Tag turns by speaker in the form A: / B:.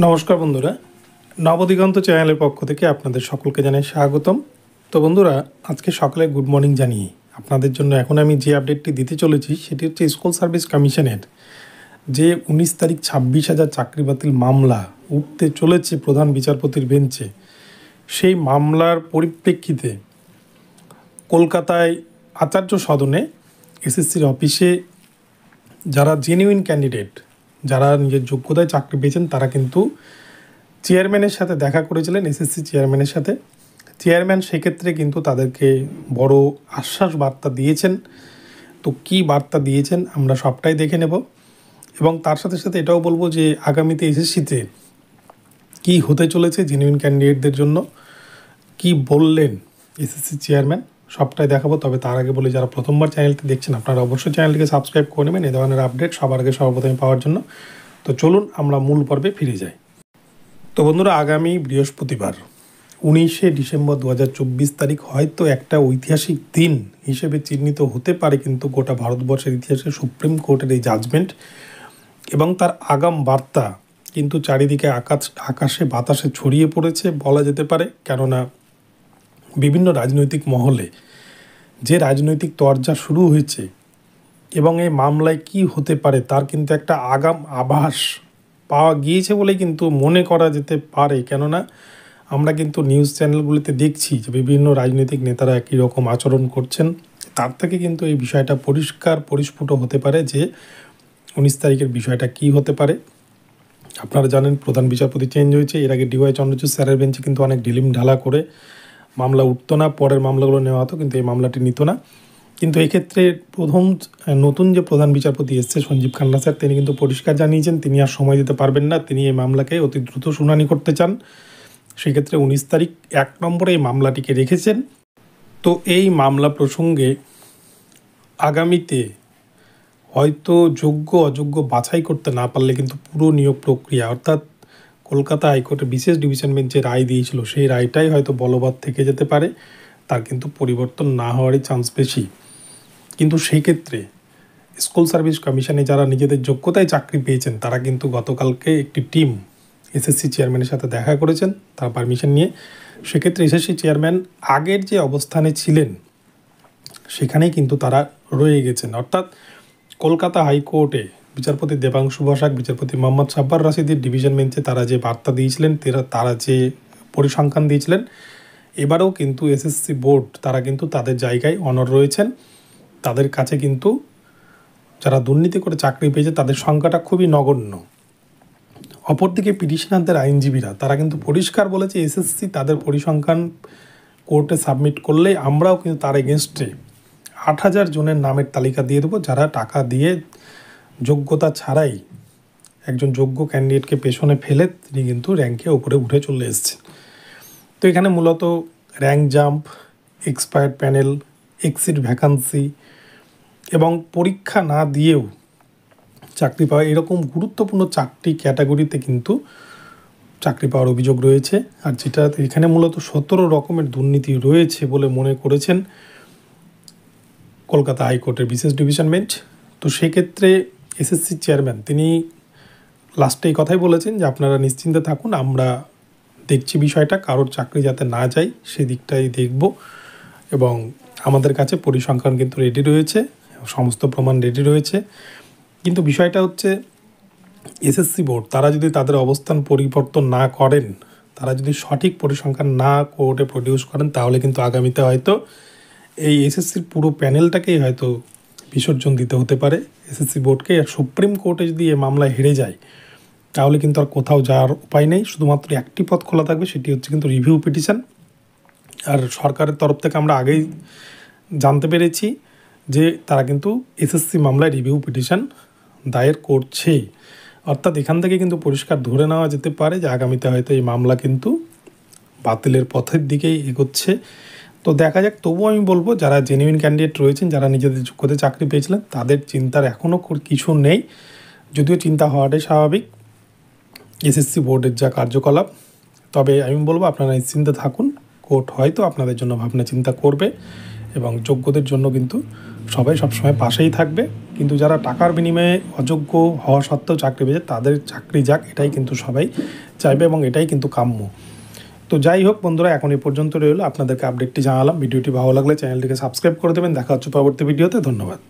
A: নমস্কার বন্ধুরা, নবদিগন্ত চ্যানেলের পক্ষ থেকে আপনাদের সকলকে জানাই স্বাগতম। তো বন্ধুরা, আজকে সকালে গুড মর্নিং জানিয়ে আপনাদের জন্য এখন আমি যে আপডেটটি দিতে চলেছি সেটি হচ্ছে স্কুল সার্ভিস কমিশনের যে 19 তারিখ 26,000 চাকরি বাতিল মামলা উঠতে চলেছে প্রধান বিচারপতির বেঞ্চে। সেই মামলার পরিপ্রেক্ষিতে কলকাতায় আচার্য সদনে এসএসসির অফিসে যারা জেনুইন ক্যান্ডিডেট, যারা নিজের যোগ্যতায় চাকরি পেয়েছেন, তারা কিন্তু চেয়ারম্যানের সাথে দেখা করেছিলেন, এসএসসি চেয়ারম্যানের সাথে। চেয়ারম্যান সেক্ষেত্রে কিন্তু তাদেরকে বড় আশ্বাস বার্তা দিয়েছেন। তো কী বার্তা দিয়েছেন আমরা সবটাই দেখে নেব, এবং তার সাথে সাথে এটাও বলবো যে আগামীতে এসএসসিতে কী হতে চলেছে জেনুইন ক্যান্ডিডেটদের জন্য, কি বললেন এসএসসি চেয়ারম্যান, সবটাই দেখাবো। তবে তার আগে বলি, যারা প্রথমবার চ্যানেলটি দেখছেন আপনারা অবশ্যই চ্যানেলটিকে সাবস্ক্রাইব করে নেবেন এই ধরনের আপডেট সবার আগে সর্বপ্রথমে পাওয়ার জন্য। তো চলুন আমরা মূল পর্বে ফিরে যাই। তো বন্ধুরা, আগামী বৃহস্পতিবার 19শে ডিসেম্বর 2024 তারিখ হয়তো একটা ঐতিহাসিক দিন হিসেবে চিহ্নিত হতে পারে কিন্তু গোটা ভারতবর্ষের ইতিহাসে সুপ্রিম কোর্টের এই জাজমেন্ট এবং তার আগাম বার্তা কিন্তু চারিদিকে আকাশে বাতাসে ছড়িয়ে পড়েছে বলা যেতে পারে। কেননা বিভিন্ন রাজনৈতিক মহলে যে রাজনৈতিক তরজা শুরু হয়েছে এবং এই মামলায় কি হতে পারে তার কিন্তু একটা আগাম আভাস পাওয়া গিয়েছে বলেই কিন্তু মনে করা যেতে পারে। কেননা আমরা কিন্তু নিউজ চ্যানেলগুলিতে দেখছি যে বিভিন্ন রাজনৈতিক নেতারা একই রকম আচরণ করছেন। তার থেকে কিন্তু এই বিষয়টা পরিস্ফুট হতে পারে যে 19 তারিখের বিষয়টা কি হতে পারে। আপনারা জানেন প্রধান বিচারপতি চেঞ্জ হয়েছে, এর আগে ডিওয়াই চন্দ্রচূড় স্যারের বেঞ্চে কিন্তু অনেক ঢিলিম ঢালা করে মামলা উঠতো না, পরের মামলাগুলো নেওয়া হতো কিন্তু এই মামলাটি নিত না। কিন্তু এক্ষেত্রে নতুন যে প্রধান বিচারপতি এসছে সঞ্জীব খান্না স্যার, তিনি কিন্তু পরিষ্কার জানিয়েছেন তিনি আর সময় দিতে পারবেন না, তিনি এই মামলাকে অতি দ্রুত শুনানি করতে চান। সেক্ষেত্রে 19 তারিখ 1 নম্বরে এই মামলাটিকে রেখেছেন। তো এই মামলা প্রসঙ্গে আগামীতে হয়তো যোগ্য অযোগ্য বাছাই করতে না পারলে কিন্তু পুরো নিয়োগ প্রক্রিয়া, অর্থাৎ কলকাতা হাইকোর্টের বিশেষ ডিভিশন বেঞ্চ যে রায় দিয়েছিল সেই রায়টাই হয়তো বলবৎ থেকে যেতে পারে, তার কিন্তু পরিবর্তন না হওয়ারই চান্স বেশি। কিন্তু সেই ক্ষেত্রে স্কুল সার্ভিস কমিশনে যারা নিজেদের যোগ্যতায় চাকরি পেয়েছেন তারা কিন্তু গতকালকে একটি টিম এসএসসি চেয়ারম্যানের সাথে দেখা করেছেন তার পারমিশন নিয়ে। সেক্ষেত্রে এসএসসি চেয়ারম্যান আগের যে অবস্থানে ছিলেন সেখানেই কিন্তু তারা রয়ে গেছেন, অর্থাৎ কলকাতা হাইকোর্টে বিচারপতি দেবাংশু বসাক, বিচারপতি মোহাম্মদ সাব্বার রাশিদের ডিভিশন বেঞ্চে তারা যে বার্তা দিয়েছিলেন, তারা যে পরিসংখ্যান দিয়েছিলেন, এবারেও কিন্তু এসএসসি বোর্ড তারা কিন্তু তাদের জায়গায় অনড় রয়েছেন। তাদের কাছে কিন্তু যারা দুর্নীতি করে চাকরি পেয়েছে তাদের সংখ্যাটা খুবই নগণ্য। অপরদিকে পিটিশনারদের আইনজীবীরা তারা কিন্তু পরিষ্কার বলেছে এসএসসি তাদের পরিসংখ্যান কোর্টে সাবমিট করলে আমরাও কিন্তু তার এগেনস্টে 8,000 জনের নামের তালিকা দিয়ে দেবো যারা টাকা দিয়ে যোগ্যতা ছাড়াই একজন যোগ্য ক্যান্ডিডেটকে পেছনে ফেলে তিনি কিন্তু র্যাঙ্কে উপরে উঠে চলে এসেছেন। তো এখানে মূলত rank jump, expired panel, exit vacancy এবং পরীক্ষা না দিয়েও চাকরি পাওয়া, এরকম গুরুত্বপূর্ণ 4টি ক্যাটাগরিতে কিন্তু চাকরি পাওয়ার অভিযোগ রয়েছে। আর যেটা এখানে মূলত 17 রকমের দুর্নীতি রয়েছে বলে মনে করেছেন কলকাতা হাইকোর্টের বিশেষ ডিভিশন বেঞ্চ। তো সেক্ষেত্রে এসএসসি চেয়ারম্যান তিনি লাস্টে এই কথাই বলেছেন যে আপনারা নিশ্চিন্তে থাকুন, আমরা দেখছি বিষয়টা, কারোর চাকরি যাতে না যায় সেদিকটাই দেখব, এবং আমাদের কাছে পরিসংখ্যান কিন্তু রেডি রয়েছে, সমস্ত প্রমাণ রেডি রয়েছে। কিন্তু বিষয়টা হচ্ছে এসএসসি বোর্ড তারা যদি তাদের অবস্থান পরিবর্তন না করেন, তারা যদি সঠিক পরিসংখ্যান না কোর্টে প্রডিউস করেন, তাহলে কিন্তু আগামীতে হয়তো এই এসএসসির পুরো প্যানেলটাকেই হয়তো বিসর্জন দিতে হতে পারে এসএসসি বোর্ডকে। আর সুপ্রিম কোর্টে যদি এই মামলায় হেরে যায় তাহলে কিন্তু আর কোথাও যাওয়ার উপায় নেই, শুধুমাত্র একটি পথ খোলা থাকবে, সেটি হচ্ছে কিন্তু রিভিউ পিটিশন। আর সরকারের তরফ থেকে আমরা আগেই জানতে পেরেছি যে তারা কিন্তু এসএসসি মামলায় রিভিউ পিটিশন দায়ের করছে, অর্থাৎ এখান থেকে কিন্তু পরিষ্কার ধরে নেওয়া যেতে পারে যে আগামীতে হয়তো এই মামলা কিন্তু বাতিলের পথের দিকেই এগোচ্ছে। তো দেখা যাক। তবুও আমি বলবো যারা জেনুইন ক্যান্ডিডেট রয়েছেন, যারা নিজেদের যোগ্যতায় চাকরি পেয়েছিলেন, তাদের চিন্তার এখনও কিছু নেই, যদিও চিন্তা হওয়াটাই স্বাভাবিক এসএসসি বোর্ডের যা কার্যকলাপ। তবে আমি বলবো আপনারা নিশ্চিন্তে থাকুন, কোর্ট হয়তো আপনাদের জন্য ভাবনা চিন্তা করবে এবং যোগ্যদের জন্য কিন্তু সবাই সবসময় পাশেই থাকবে, কিন্তু যারা টাকার বিনিময়ে অযোগ্য হওয়া সত্ত্বেও চাকরি পেয়েছে তাদের চাকরি যাক, এটাই কিন্তু সবাই চাইবে এবং এটাই কিন্তু কাম্য। তো যাই হোক বন্ধুরা, এখন এই পর্যন্ত রইল, আপনাদেরকে আপডেটটি জানালাম। ভিডিওটি ভালো লাগলে চ্যানেলটিকে সাবস্ক্রাইব করে দেবেন। দেখা হচ্ছে পরবর্তী ভিডিওতে। ধন্যবাদ।